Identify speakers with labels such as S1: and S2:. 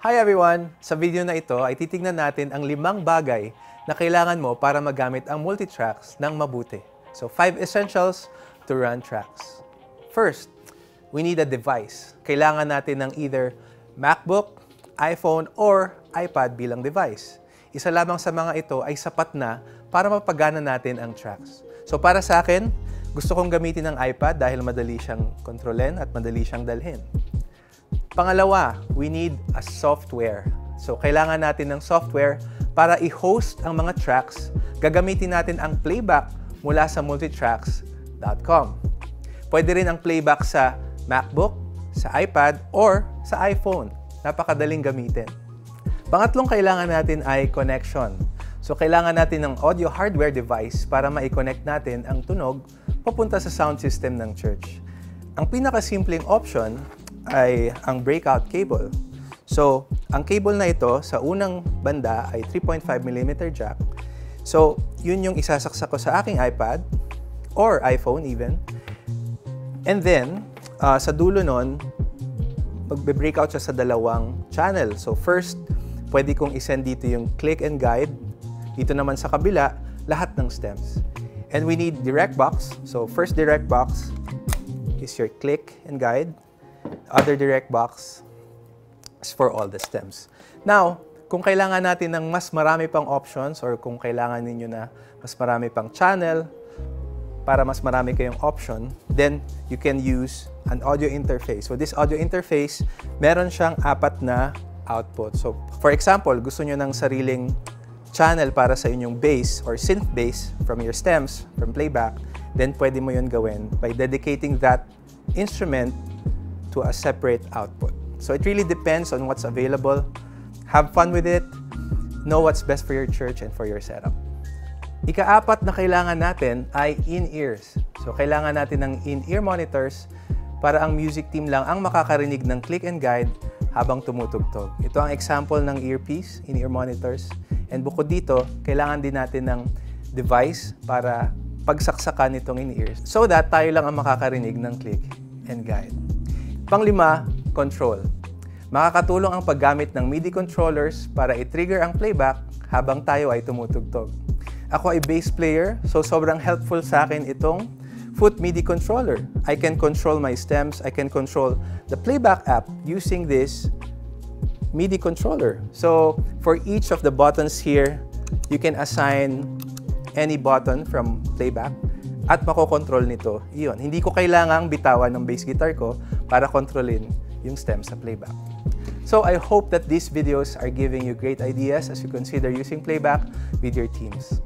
S1: Hi everyone! Sa video na ito ay titignan natin ang 5 bagay na kailangan mo para magamit ang multitracks ng mabuti. So 5 essentials to run tracks. First, we need a device. Kailangan natin ng either MacBook, iPhone, or iPad bilang device. Isa lamang sa mga ito ay sapat na para mapagana natin ang tracks. So para sa akin, gusto kong gamitin ang iPad dahil madali siyang kontrolin at madali siyang dalhin. Pangalawa, we need a software. So, kailangan natin ng software para i-host ang mga tracks. Gagamitin natin ang playback mula sa multitracks.com. Pwede rin ang playback sa MacBook, sa iPad, or sa iPhone. Napakadaling gamitin. Pangatlong kailangan natin ay connection. So, kailangan natin ng audio hardware device para ma-connect natin ang tunog papunta sa sound system ng church. Ang pinakasimpleng option ay ang breakout cable. So, ang cable na ito sa unang banda ay 3.5mm jack. So, yun yung isasaksak ko sa aking iPad or iPhone even. And then, sa dulo nun, magbe-breakout siya sa dalawang channel. So, first, pwede kong isend dito yung click and guide. Dito naman sa kabila, lahat ng stems. And we need direct box. So, first direct box is your click and guide. Other direct box is for all the stems. Now, kung kailangan natin ng mas marami pang options or kung kailangan ninyo na mas marami pang channel para mas marami kayong option, then you can use an audio interface. So this audio interface, meron siyang 4 na output. So for example, gusto nyo ng sariling channel para sa inyong bass or synth bass from your stems, from playback, then pwede mo yun gawin by dedicating that instrument to a separate output. So it really depends on what's available. Have fun with it. Know what's best for your church and for your setup. Ika-4 na kailangan natin ay in-ears. So kailangan natin ng in-ear monitors para ang music team lang ang makakarinig ng click and guide habang tumutugtog. Ito ang example ng earpiece, in-ear monitors. And bukod dito, kailangan din natin ng device para pagsaksakan itong in-ears so that tayo lang ang makakarinig ng click and guide. Panglima, control. Makakatulong ang paggamit ng MIDI controllers para i-trigger ang playback habang tayo ay tumutugtog. Ako ay bass player, so sobrang helpful sa akin itong Foot MIDI controller. I can control my stems, I can control the playback app using this MIDI controller. So, for each of the buttons here, you can assign any button from playback at makokontrol nito. Iyon. Hindi ko kailangang bitawan ng bass guitar ko para kontrolin yung stem sa playback. So I hope that these videos are giving you great ideas as you consider using playback with your teams.